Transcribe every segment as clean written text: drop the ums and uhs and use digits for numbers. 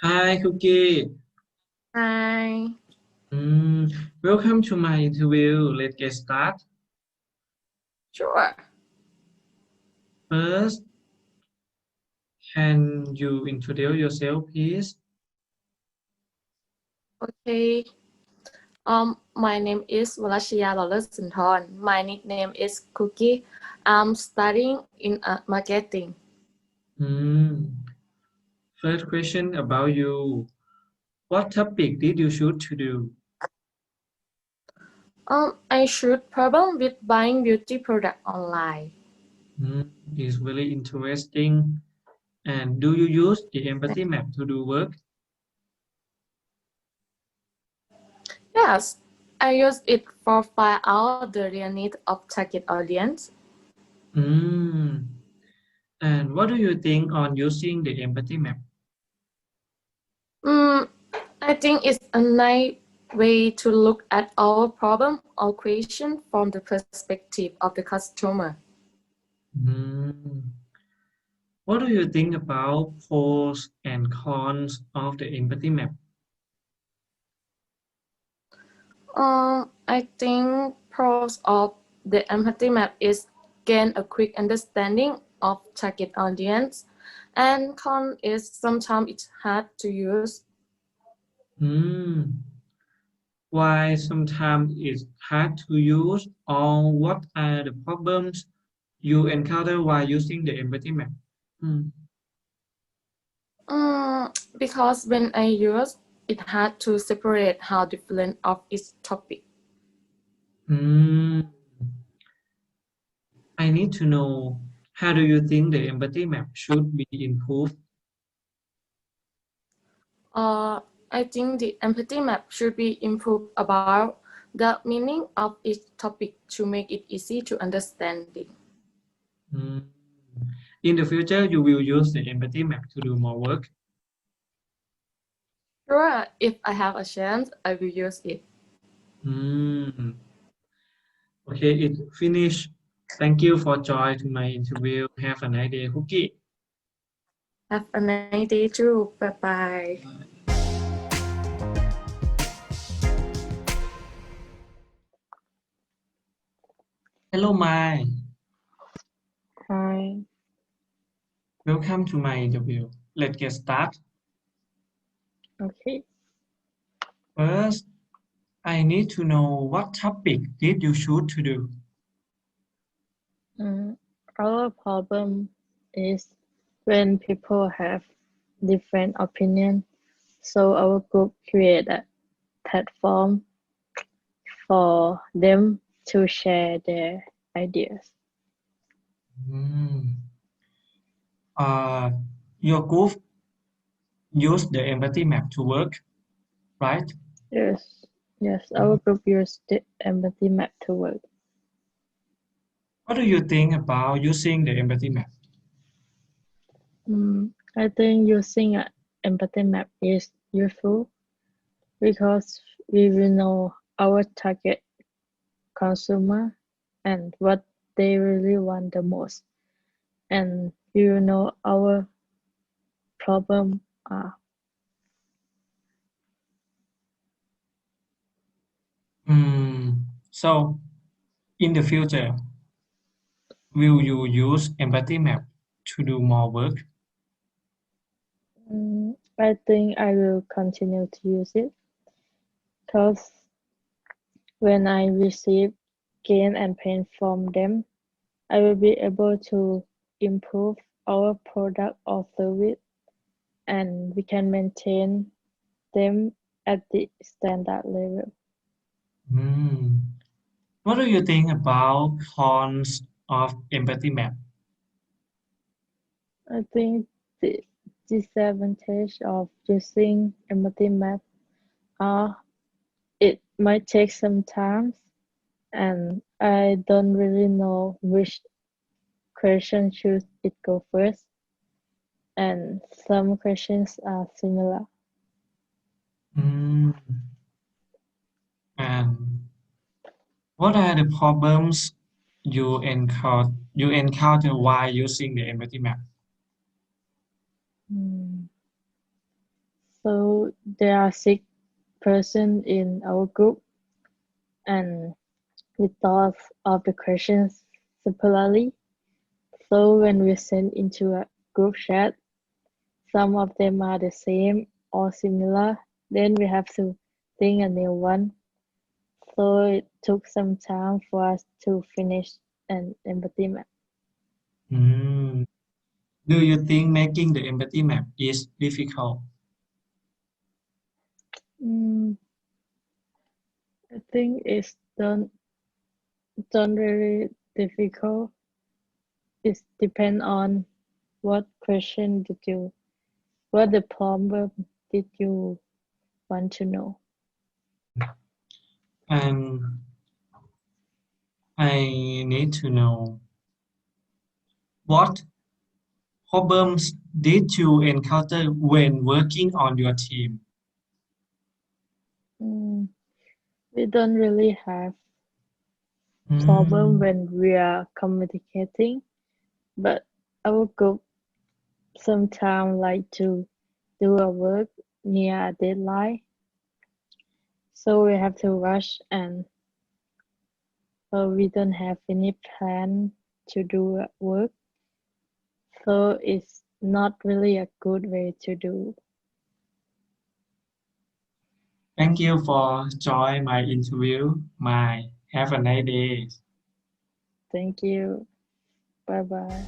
Hi, Cookie. Hi. Mm, Welcome to my interview. Let's get started. Sure. First, can you introduce yourself, please? Okay. My name is Valashia Lalasunthon. My nickname is Cookie. I'm studying in marketing. Mm, First question about you. What topic did you choose to do? I shoot problem with buying beauty product online. It's really interesting. And do you use the empathy map to do work? Yes, I use it for find out the real need of target audience. Mm, and what do you think on using the empathy map? Mm, I think it's a nice way to look at our problem or question from the perspective of the customer. Mm, what do you think about pros and cons of the empathy map? I think pros of the empathy map is gain a quick understanding of target audience, and con is sometimes it's hard to use. Hmm. Why sometimes it's hard to use, or what are the problems you encounter while using the empathy map? Hmm. Because when I use it hard to separate how different of each topic. Hmm. I need to know, how do you think the empathy map should be improved? Uh, I think the empathy map should be improved about the meaning of each topic to make it easy to understanding. Hmm. In the future, you will use the empathy map to do more work. Sure, if I have a chance, I will use it. Hmm. Okay, it finished. Thank you for joining my interview. Have a nice day, Cookie. Have a nice day too. Bye bye. Hello, Mai. Hi. Welcome to my interview. Let's get started. Okay. First, I need to know what topic did you choose to do? Mm, our problem is when people have different opinion. So our group create a platform for them to share their ideas. Hmm. Uh, your group used the empathy map to work, right? Yes, yes, Hmm. our group used the empathy map to work. What do you think about using the empathy map? I think using an empathy map is useful because we will know our target consumer and what they really want the most, and we will know our problem are. Hmm. So, in the future, will you use empathy map to do more work? I think I will continue to use it because when I receive gain and pain from them, I will be able to improve our product or service, and we can maintain them at the standard level. Hmm. What do you think about cons of empathy map? I think the disadvantage of using empathy map are it might take some time, and I don't really know which question should it go first, and some questions are similar. Hmm. And what are the problems you encounter while using the empathy map? Hmm. So there are 6 persons in our group, and we thought of the questions separately. So when we send into a group chat, some of them are the same or similar. Then we have to think a new one. So it took some time for us to finish an empathy map. Do you think making the empathy map is difficult? Mm, I think it's don't really difficult. It depends on what question what the problem did you want to know. And I need to know what problems did you encounter when working on your team? Mm, we don't really have problem Mm, when we are communicating, but our group sometimes like to do a work near a deadline, so we have to rush and we don't have any plan to do work, so it's not really a good way to do. Thank you for joining my interview. My have a nice day. Thank you. Bye bye.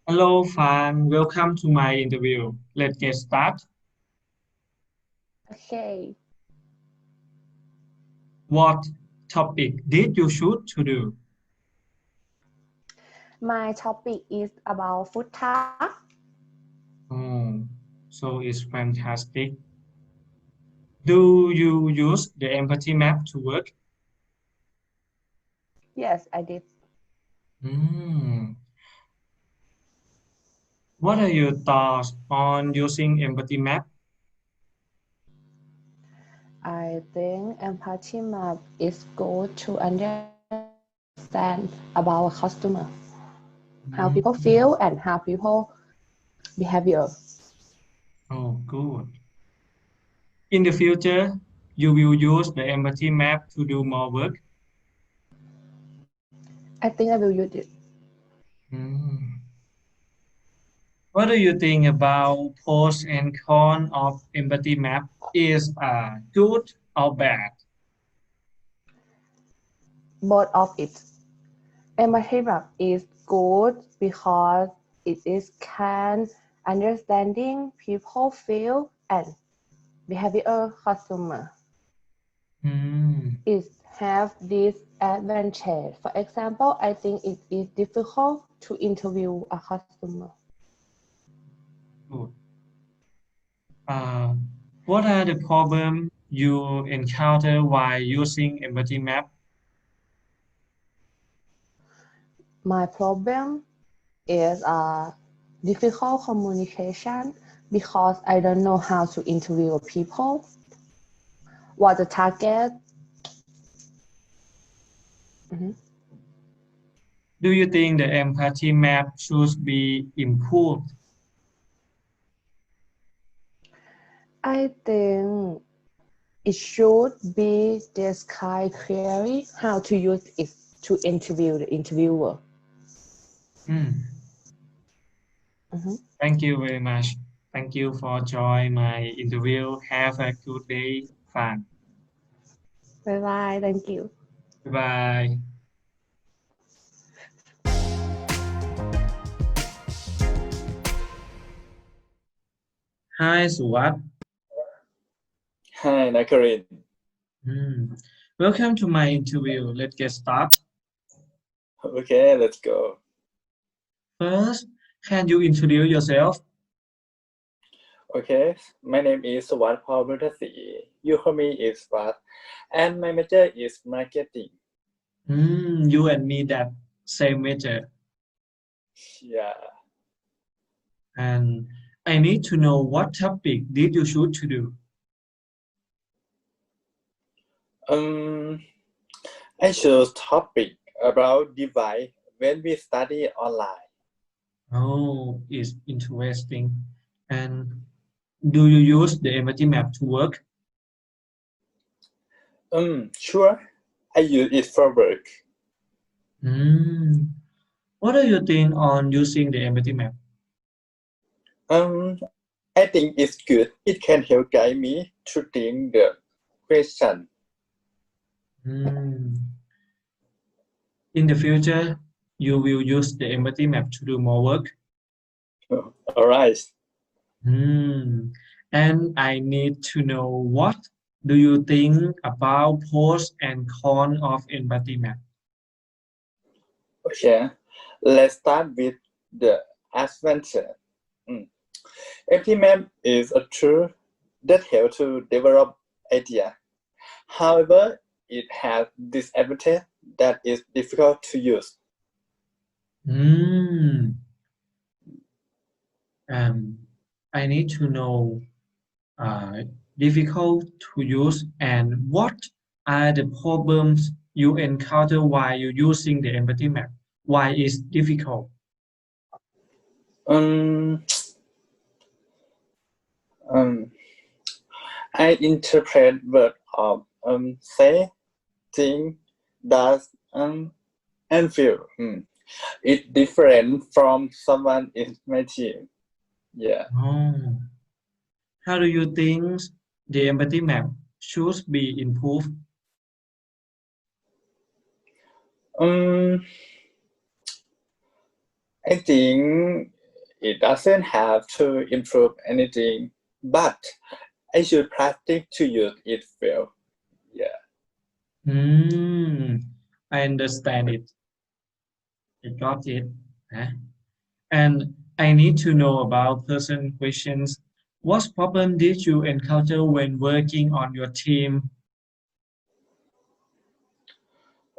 Hello, Fan. Welcome to my interview. Let's get started. Okay, What topic did you choose to do? my topic is about food task. Oh, so it's fantastic. Do you use the empathy map to work? Yes, I did. Hmm. What are your thoughts on using empathy map? I think empathy map is good to understand about a customer, how people Hmm. feel and how people behavior. Oh, good. In the future, you will use the empathy map to do more work. I think I will use it. Hmm. What do you think about pros and cons of empathy map? Is good or bad? Both of it. Empathy map is good because it is can understanding people feel and behavior customer. Hmm. It have this advantage. For example, I think it is difficult to interview a customer. Good. Uh, what are the problems you encounter while using empathy map? My problem is difficult communication because I don't know how to interview people, what the target. Mhm. Do you think the empathy map should be improved? I think it should be described clearly how to use it to interview the interviewer. Hmm. Mhm. Thank you very much. Thank you for joining my interview. Have a good day. Fun. Bye bye. Thank you. Bye bye. Hi, Suwat. Hi, Nakarin. Hmm. Welcome to my interview. Let's get started. Okay, let's go. First, can you introduce yourself? Okay, my name is Sawat Paulmutasi. You call me is Swat, and my major is marketing. You and me that same major. Yeah. And I need to know what topic did you choose to do? Um, I chose topic about device when we study online. Oh, it's interesting. And do you use the empathy map to work? Sure. I use it for work. Mm. What do you think on using the empathy map? I think it's good. It can help guide me to think the question. Mm. In the future, you will use the empathy map to do more work. All right. Mm. And I need to know, what do you think about pros and cons of empathy map? Okay. Let's start with the adventure. Empty map is a tool that helps to develop idea. However, it has disadvantage that is difficult to use. Mm. Um, I need to know, uh, difficult to use, and what are the problems you encounter while you're using the empathy map? Why is difficult? Um, um, I interpret word of say, think, does, and feel. It's different from someone in my team. Yeah. Oh. How do you think the empathy map should be improved? Um, I think it doesn't have to improve anything, but I should practice to use it well. Yeah. Hmm, I understand it. I got it. Huh? And I need to know about person questions. What problem did you encounter when working on your team?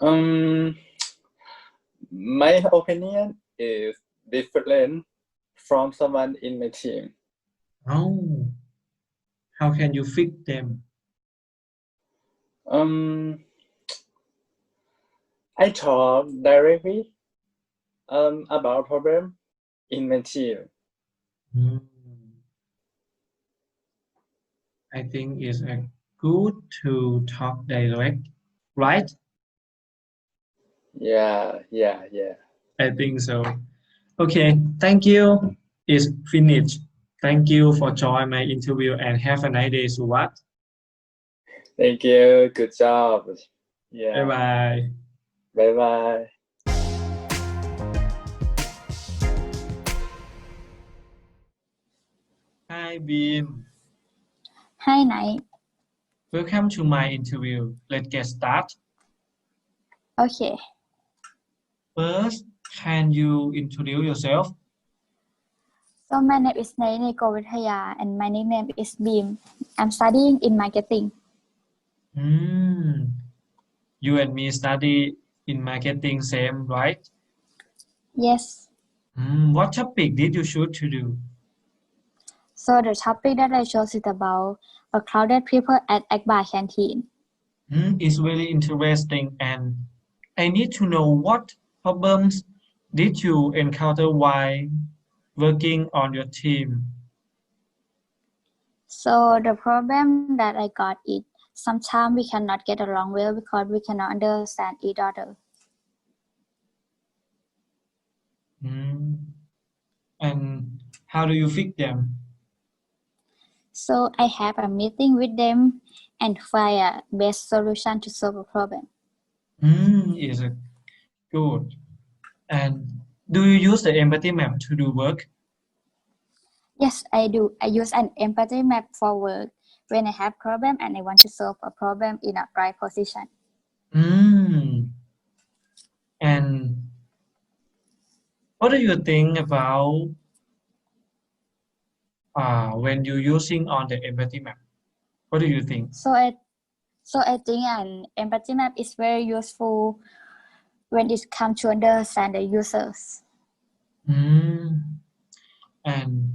Um, my opinion is different from someone in my team. Oh, how can you fix them? Um, I talk directly about problem in my team. Hmm, I think it's good to talk direct, right? Yeah. I think so. Okay, thank you. It's finished. Thank you for joining my interview and have a nice day, Suwat. Thank you. Good job. Bye Yeah. bye. Bye bye. Hi, Beam. Hi, Night. Welcome to my interview. Let's get started. Okay. First, can you introduce yourself? So my name is Naini Govithaya and my nickname is Beam. I'm studying in marketing. Hmm. You and me study in marketing same, right? Yes. What topic did you choose to do? So the topic that I chose is about a crowded people at Akbar canteen. It's really interesting, and I need to know, what problems did you encounter while working on your team? So the problem that I got is sometimes we cannot get along well because we cannot understand each other. And how do you fix them? So I have a meeting with them and find a best solution to solve a problem. Is it good? And do you use the empathy map to do work? Yes, I do. I use an empathy map for work when I have problem and I want to solve a problem in a right position. Mm. And what do you think about when you're using on the empathy map? What do you think? So I think an empathy map is very useful when it comes to understand the users. Mm. And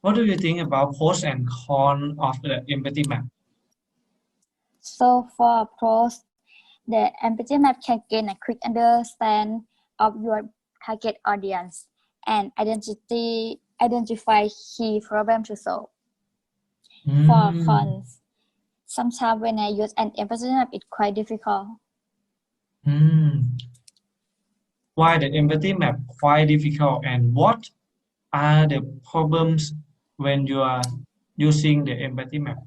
what do you think about pros and cons of the empathy map? So for pros, the empathy map can gain a quick understand of your target audience and identify key problem to solve. For Mm. cons, sometimes when I use an empathy map, it's quite difficult. Why the empathy map quite difficult, and what are the problems when you are using the empathy map?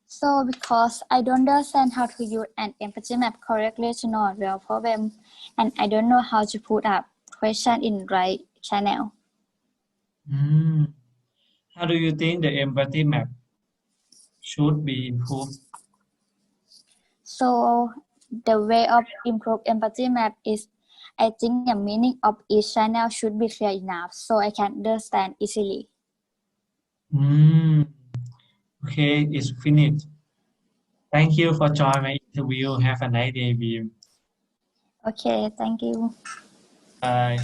So because I don't understand how to use an empathy map correctly to know real problem, and I don't know how to put up question in right channel. How do you think the empathy map should be improved? So the way of improve empathy map is, I think the meaning of each channel should be clear enough so I can understand easily. Okay, it's finished. Thank you for joining my interview. Have a nice day, Beam. Okay, thank you. Bye.